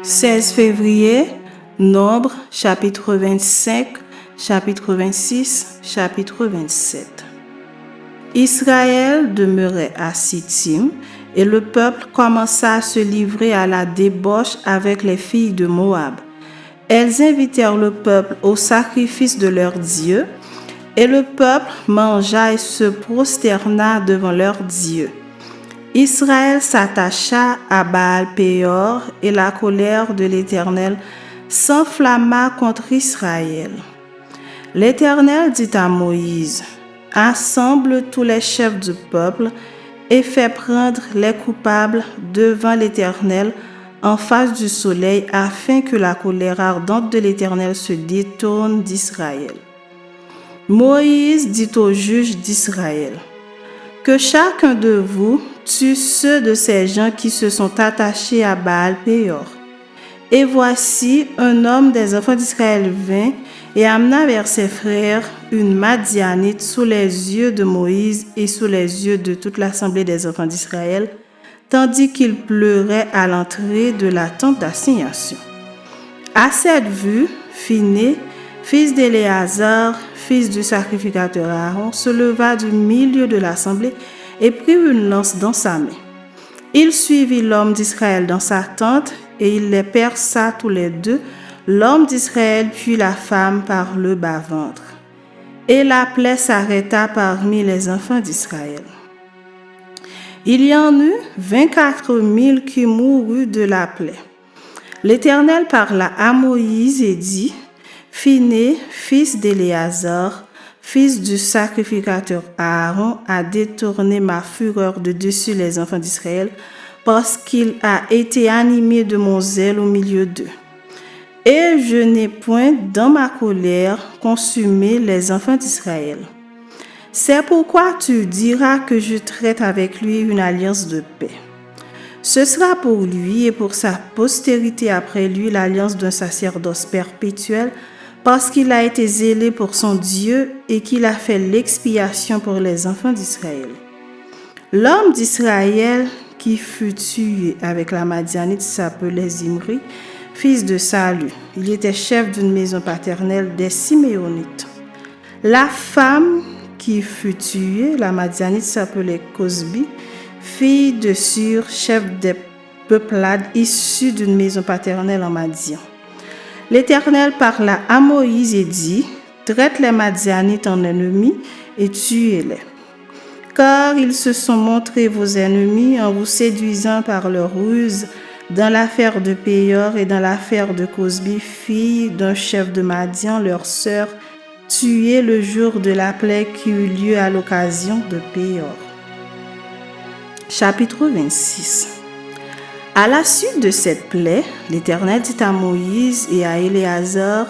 16 février, Nombre, chapitre 25, chapitre 26, chapitre 27. Israël demeurait à Sittim et le peuple commença à se livrer à la débauche avec les filles de Moab. Elles invitèrent le peuple au sacrifice de leur Dieu et le peuple mangea et se prosterna devant leur Dieu. Israël s'attacha à Baal-Péor et la colère de l'Éternel s'enflamma contre Israël. L'Éternel dit à Moïse: « Assemble tous les chefs du peuple et fais prendre les coupables devant l'Éternel en face du soleil afin que la colère ardente de l'Éternel se détourne d'Israël. » Moïse dit aux juges d'Israël: « Que chacun de vous tue ceux de ces gens qui se sont attachés à Baal-Péor. » Et voici, un homme des enfants d'Israël vint et amena vers ses frères une Madianite sous les yeux de Moïse et sous les yeux de toute l'assemblée des enfants d'Israël, tandis qu'il pleurait à l'entrée de la tente d'assignation. À cette vue, Phiné, fils d'Éléazar, fils du sacrificateur Aaron, se leva du milieu de l'assemblée et prit une lance dans sa main. Il suivit l'homme d'Israël dans sa tente et il les perça tous les deux, l'homme d'Israël puis la femme par le bas-ventre. Et la plaie s'arrêta parmi les enfants d'Israël. Il y en eut 24 000 qui moururent de la plaie. L'Éternel parla à Moïse et dit: « Phiné, fils d'Éléazar, fils du sacrificateur Aaron, a détourné ma fureur de dessus les enfants d'Israël, parce qu'il a été animé de mon zèle au milieu d'eux. Et je n'ai point, dans ma colère, consumé les enfants d'Israël. C'est pourquoi tu diras que je traite avec lui une alliance de paix. Ce sera pour lui et pour sa postérité après lui l'alliance d'un sacerdoce perpétuel, parce qu'il a été zélé pour son Dieu et qu'il a fait l'expiation pour les enfants d'Israël. L'homme d'Israël qui fut tué avec la Madianite s'appelait Zimri, fils de Salu. Il était chef d'une maison paternelle des Siméonites. La femme qui fut tuée, la Madianite, s'appelait Cosbi, fille de Sur, chef des peuplades issues d'une maison paternelle en Madian. L'Éternel parla à Moïse et dit: « Traite les Madianites en ennemis et tuez-les. Car ils se sont montrés vos ennemis en vous séduisant par leur ruse dans l'affaire de Péor et dans l'affaire de Cosbi, fille d'un chef de Madian, leur sœur, tuée le jour de la plaie qui eut lieu à l'occasion de Péor. » Chapitre 26. À la suite de cette plaie, l'Éternel dit à Moïse et à Éléazar,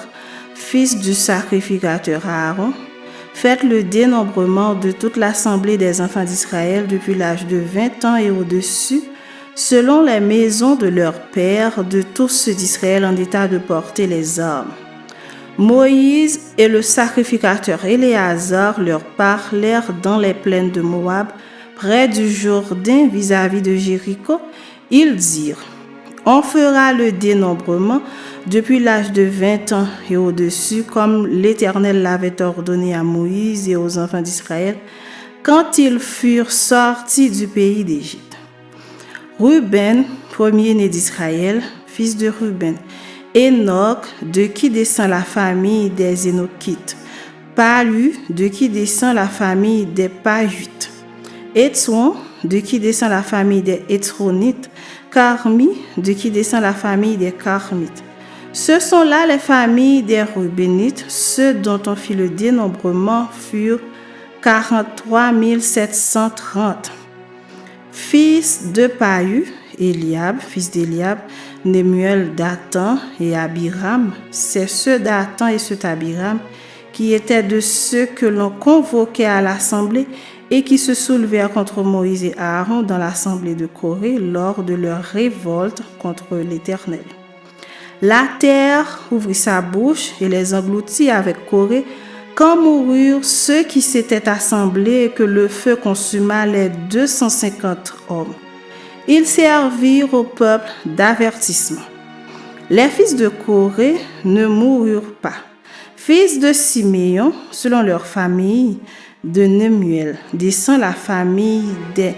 fils du sacrificateur Aaron: « Faites le dénombrement de toute l'assemblée des enfants d'Israël depuis l'âge de 20 ans et au-dessus, selon les maisons de leurs pères, de tous ceux d'Israël en état de porter les armes. » Moïse et le sacrificateur Éléazar leur parlèrent dans les plaines de Moab, près du Jourdain vis-à-vis de Jéricho. Ils dirent: « On fera le dénombrement depuis l'âge de 20 ans et au-dessus, comme l'Éternel l'avait ordonné à Moïse et aux enfants d'Israël, quand ils furent sortis du pays d'Égypte. » Ruben, premier-né d'Israël, fils de Ruben. Enoch, de qui descend la famille des Énochites. Palu, de qui descend la famille des Pahuites. Étron, de qui descend la famille des Étronites. Carmi, de qui descend la famille des Carmites. Ce sont là les familles des Rubénites. Ceux dont on fit le dénombrement furent 43 730. Fils de Pahu, Eliab, fils d'Eliab, Nemuel, Dathan et Abiram. C'est ceux Dathan et ceux d'Abiram qui étaient de ceux que l'on convoquait à l'assemblée et qui se soulevèrent contre Moïse et Aaron dans l'assemblée de Corée lors de leur révolte contre l'Éternel. La terre ouvrit sa bouche et les engloutit avec Corée, quand moururent ceux qui s'étaient assemblés et que le feu consuma les 250 hommes. Ils servirent au peuple d'avertissement. Les fils de Corée ne moururent pas. Fils de Siméon, selon leur famille, de Nemuel, descend la famille des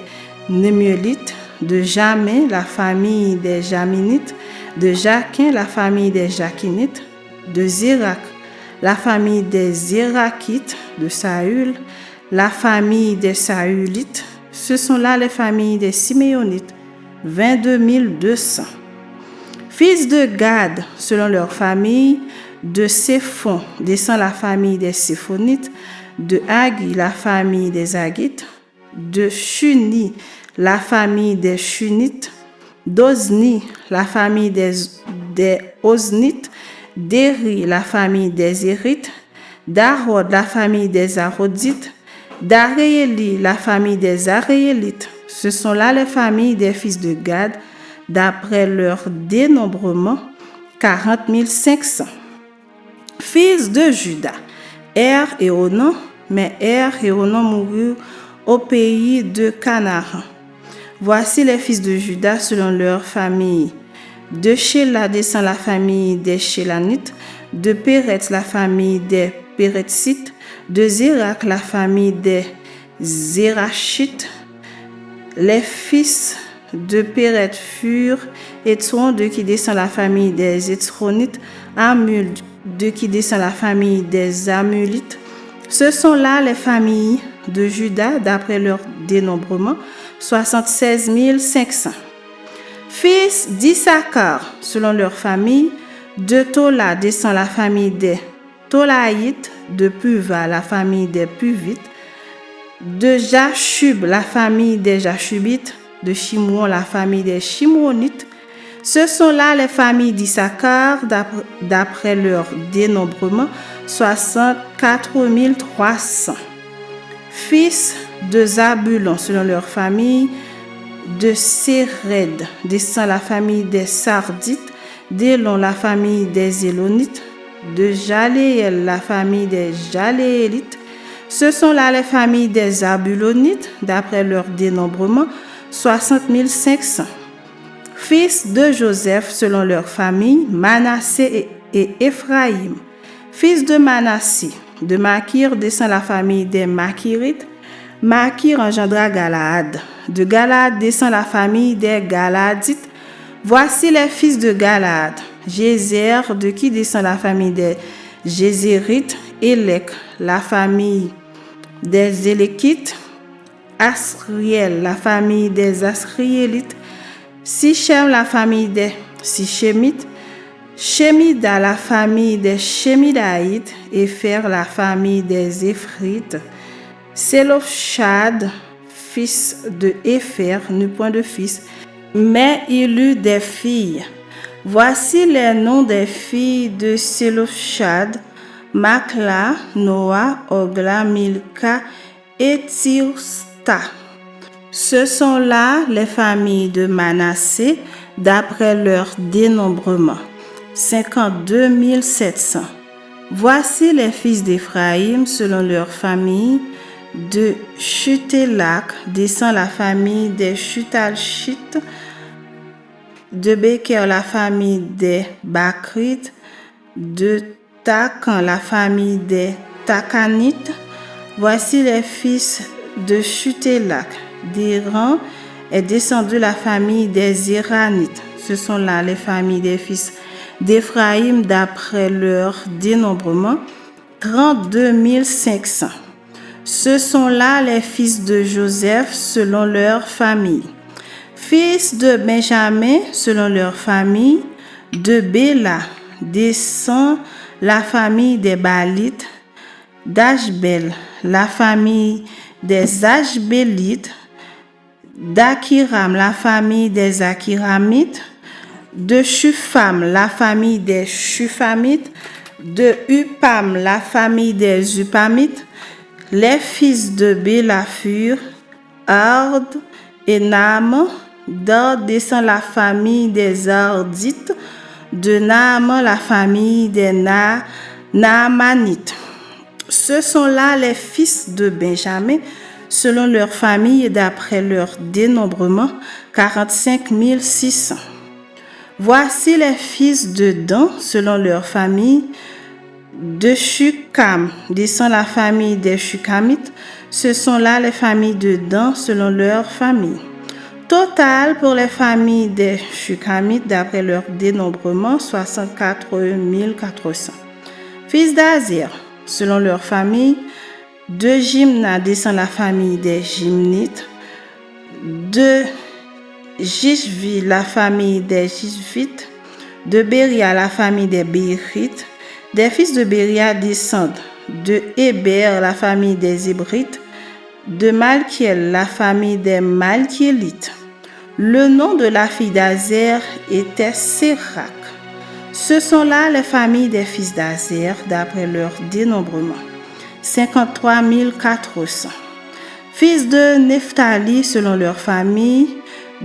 Nemuelites, de Jamin, la famille des Jaminites, de Jaquin, la famille des Jaquinites, de Zérak, la famille des Zérakites, de Saül, la famille des Saülites. Ce sont là les familles des Siméonites, 22 200. Fils de Gad, selon leur famille, de Séphon, descend la famille des Séphonites, de Hagi, la famille des Hagites, de Shuni, la famille des Shunites, d'Ozni, la famille des Oznites, d'Éri, la famille des Érites, d'Arod, la famille des Arodites, d'Arééli, la famille des Aréélites. Ce sont là les familles des fils de Gad, d'après leur dénombrement, 40 500. Fils de Juda, Er et Onan, mais Er et Onan moururent au pays de Canaan. Voici les fils de Juda selon leur famille. De Shéla descend la famille des Shélanites, de Péretz la famille des Péretzites, de Zérak la famille des Zérachites. Les fils de Péret furent Étron, de qui descend la famille des Étronites, Amul, de qui descend la famille des Amulites. Ce sont là les familles de Juda d'après leur dénombrement, 76 500. Fils d'Issachar, selon leur famille, de Tola descend la famille des Tolaïtes, de Puva la famille des Puvites, de Jashub la famille des Jashubites, de Shimron la famille des Shimronites. Ce sont là les familles d'Issachar d'après leur dénombrement, 64 300. Fils de Zabulon, selon leur famille, de Séred descend la famille des Sardites, d'Élon la famille des Élonites, de Jaléel la famille des Jaléélites. Ce sont là les familles des Zabulonites d'après leur dénombrement, 60 500. Fils de Joseph selon leur famille, Manassé et Éphraïm. Fils de Manassé, de Makir descend la famille des Makirites. Makir engendra Galaad. De Galaad descend la famille des Galadites. Voici les fils de Galaad. Jézer, de qui descend la famille des Jézérites. Élec, la famille des Élékites. Asriel, la famille des Asriélites. Sichem, la famille des Sichémites. Shemida, la famille des Shemidaïtes. Épher, la famille des Éphrites. Sélophchad, fils de Épher, n'eut point de fils, mais il eut des filles. Voici les noms des filles de Sélophchad: Makla, Noa, Ogla, Milka et Tirsta. Ce sont là les familles de Manassé d'après leur dénombrement, 52 700. Voici les fils d'Éphraïm selon leur famille. De Chutélak descend la famille des Chutalchites. De Béker la famille des Bakrites. De Takan la famille des Takanites. Voici les fils de Chutélak. D'Iran est descendu la famille des Iranites. Ce sont là les familles des fils d'Éphraïm d'après leur dénombrement, 32 500. Ce sont là les fils de Joseph selon leur famille. Fils de Benjamin selon leur famille, de Béla descend la famille des Balites, d'Ashbel la famille des Ashbélites, d'Akiram la famille des Akiramites, de Shufam la famille des Shufamites, de Upam la famille des Upamites. Les fils de Béla furent Ard et Naaman. D'Ard descend la famille des Ardites, de Naaman la famille des Naamanites. Ce sont là les fils de Benjamin selon leur famille et d'après leur dénombrement, 45 600. Voici les fils de Dan selon leur famille. De Shukam descend la famille des Shukamites. Ce sont là les familles de Dan selon leur famille. Total pour les familles des Shukamites d'après leur dénombrement, 64 400. Fils d'Azer, selon leur famille. De Jimna descend la famille des Jimnites. De Jishvi, la famille des Jishvites. De Beria, la famille des Bérites. Des fils de Beria descendent de Héber, la famille des Hébrites. De Malkiel, la famille des Malkielites. Le nom de la fille d'Azer était Sérac. Ce sont là les familles des fils d'Azer d'après leur dénombrement. 53 400. Fils de Nephtali selon leur famille.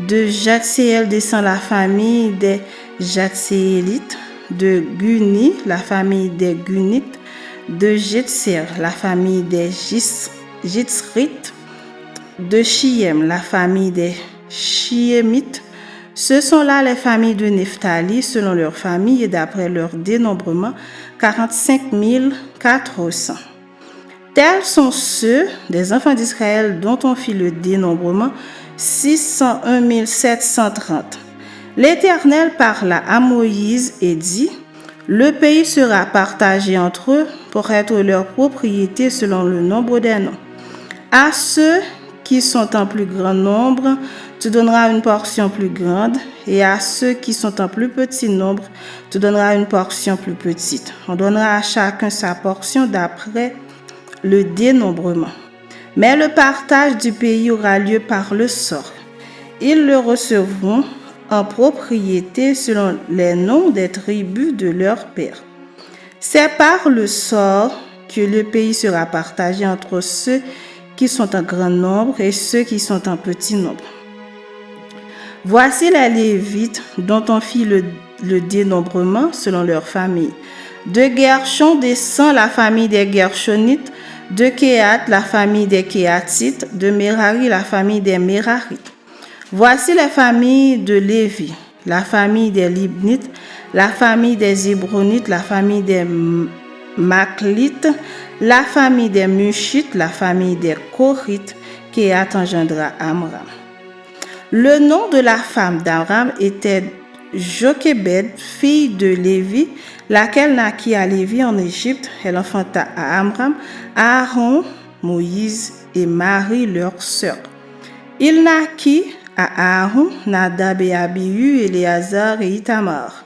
De Jatséel descend la famille des Jatséélites. De Guni, la famille des Gunites. De Jetser, la famille des Jitzrites. De Shiem, la famille des Shiemites. Ce sont là les familles de Nephtali selon leur famille et d'après leur dénombrement, 45 400. Tels sont ceux des enfants d'Israël dont on fit le dénombrement, 601 730. L'Éternel parla à Moïse et dit, « Le pays sera partagé entre eux pour être leur propriété selon le nombre des noms. À ceux qui sont en plus grand nombre, tu donneras une portion plus grande, et à ceux qui sont en plus petit nombre, tu donneras une portion plus petite. On donnera à chacun sa portion d'après le dénombrement. Mais le partage du pays aura lieu par le sort. Ils le recevront en propriété selon les noms des tribus de leurs pères. C'est par le sort que le pays sera partagé entre ceux qui sont en grand nombre et ceux qui sont en petit nombre. Voici les Lévites dont on fit le dénombrement selon leur famille. De Gershon descend la famille des Gershonites, de Kéhat la famille des Kéhatites, de Merari la famille des Merarites. Voici les familles de Lévi, la famille des Libnites, la famille des Hébronites, la famille des Maclites, la famille des Mushites, la famille des Korites, Kéhat engendra Amram. Le nom de la femme d'Amram était Jochebed, fille de Lévi, laquelle naquit à Lévi en Égypte. Elle enfanta à Amram, Aaron, Moïse et Marie leur sœur. Il naquit à Aaron, Nadab et Abihu, Éléazar et Itamar.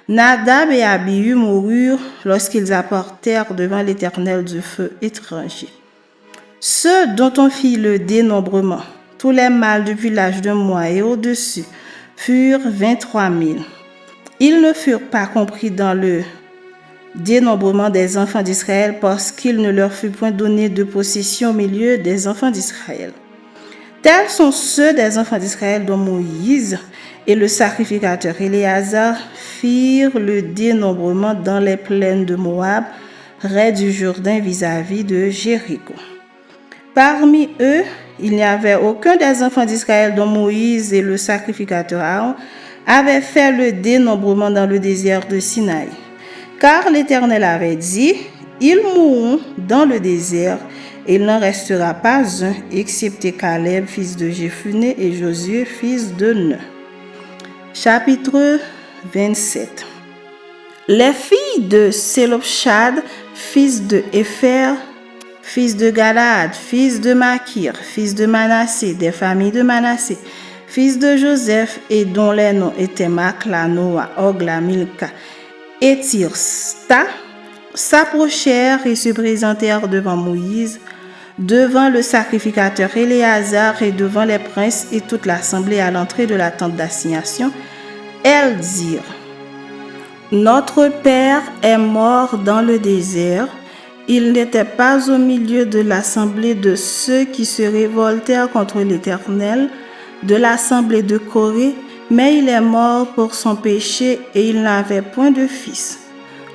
Nadab et Abihu moururent lorsqu'ils apportèrent devant l'Éternel du feu étranger. Ceux dont on fit le dénombrement, tous les mâles depuis l'âge d'un mois et au-dessus, furent 23 000. Ils ne furent pas compris dans le dénombrement des enfants d'Israël parce qu'il ne leur fut point donné de possession au milieu des enfants d'Israël. Tels sont ceux des enfants d'Israël dont Moïse et le sacrificateur Éléazar firent le dénombrement dans les plaines de Moab, près du Jourdain vis-à-vis de Jéricho. Parmi eux, il n'y avait aucun des enfants d'Israël dont Moïse et le sacrificateur Aaron avaient fait le dénombrement dans le désert de Sinaï. Car l'Éternel avait dit, « Ils mourront dans le désert, et il n'en restera pas un, excepté Caleb, fils de Jephuné, et Josué, fils de Nun. » Chapitre 27. Les filles de Sélopchad, fils de Épher, fils de Galaad, fils de Makir, fils de Manassé, des familles de Manassé, fils de Joseph, et dont les noms étaient Makla, Noa, Ogla, Milka et Tirsta, s'approchèrent et se présentèrent devant Moïse, devant le sacrificateur Éléazar et devant les princes et toute l'assemblée à l'entrée de la tente d'assignation. Elles dirent, « Notre père est mort dans le désert. Il n'était pas au milieu de l'assemblée de ceux qui se révoltèrent contre l'Éternel, de l'assemblée de Corée, mais il est mort pour son péché et il n'avait point de fils.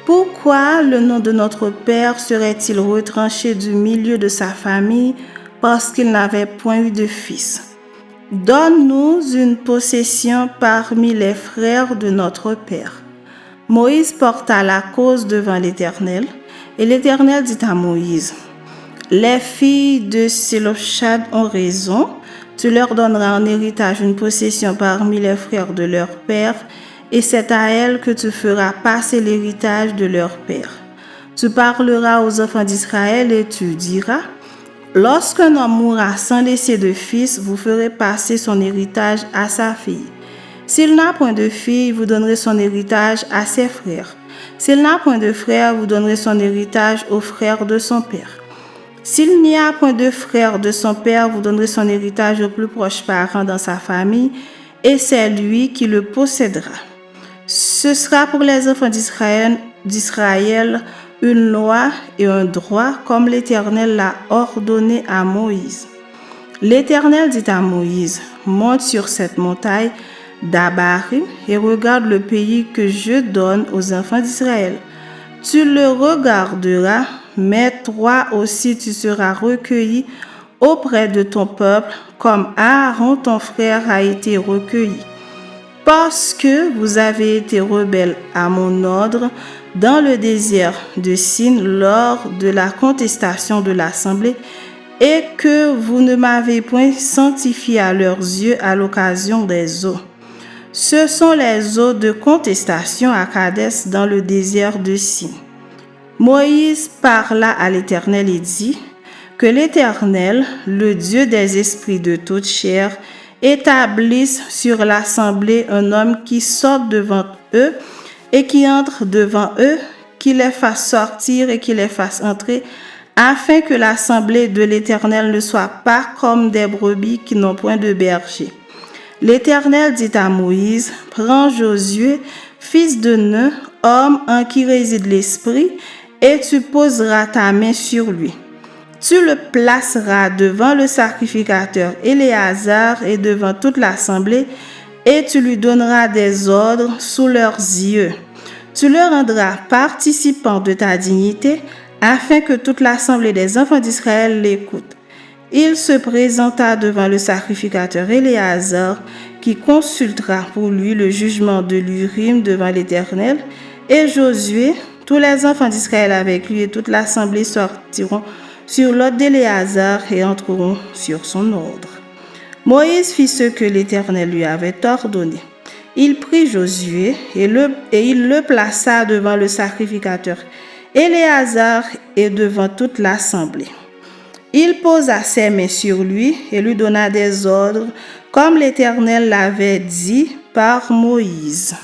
Pourquoi le nom de notre père serait-il retranché du milieu de sa famille parce qu'il n'avait point eu de fils? Donne-nous une possession parmi les frères de notre Père. Moïse porta la cause devant l'Éternel, et l'Éternel dit à Moïse, les filles de Sélophad ont raison, tu leur donneras en héritage une possession parmi les frères de leur père, et c'est à elles que tu feras passer l'héritage de leur père. Tu parleras aux enfants d'Israël et tu diras, lorsqu'un homme mourra sans laisser de fils, vous ferez passer son héritage à sa fille. S'il n'a point de fille, vous donnerez son héritage à ses frères. S'il n'a point de frère, vous donnerez son héritage aux frères de son père. S'il n'y a point de frère de son père, vous donnerez son héritage au plus proche parent dans sa famille, et c'est lui qui le possédera. Ce sera pour les enfants d'Israël une loi et un droit, comme l'Éternel l'a ordonné à Moïse. L'Éternel dit à Moïse, monte sur cette montagne d'Abarim et regarde le pays que je donne aux enfants d'Israël. Tu le regarderas, mais toi aussi tu seras recueilli auprès de ton peuple, comme Aaron ton frère a été recueilli. Parce que vous avez été rebelles à mon ordre dans le désert de Sin lors de la contestation de l'assemblée, et que vous ne m'avez point sanctifié à leurs yeux à l'occasion des eaux. Ce sont les eaux de contestation à Kadès dans le désert de Sin. Moïse parla à l'Éternel et dit, que l'Éternel, le Dieu des esprits de toute chair, établisse sur l'assemblée un homme qui sorte devant eux et qui entre devant eux, qui les fasse sortir et qui les fasse entrer, afin que l'assemblée de l'Éternel ne soit pas comme des brebis qui n'ont point de berger. L'Éternel dit à Moïse, prends Josué, fils de Nun, homme en qui réside l'Esprit, et tu poseras ta main sur lui. Tu le placeras devant le sacrificateur Éléazar et devant toute l'assemblée, et tu lui donneras des ordres sous leurs yeux. Tu le rendras participant de ta dignité, afin que toute l'assemblée des enfants d'Israël l'écoute. Il se présenta devant le sacrificateur Éléazar, qui consultera pour lui le jugement de l'Urim devant l'Éternel, et Josué, tous les enfants d'Israël avec lui et toute l'assemblée sortiront sur l'ordre d'Éléazar et entreront sur son ordre. Moïse fit ce que l'Éternel lui avait ordonné. Il prit Josué et il le plaça devant le sacrificateur Éléazar et devant toute l'assemblée. Il posa ses mains sur lui et lui donna des ordres, comme l'Éternel l'avait dit par Moïse.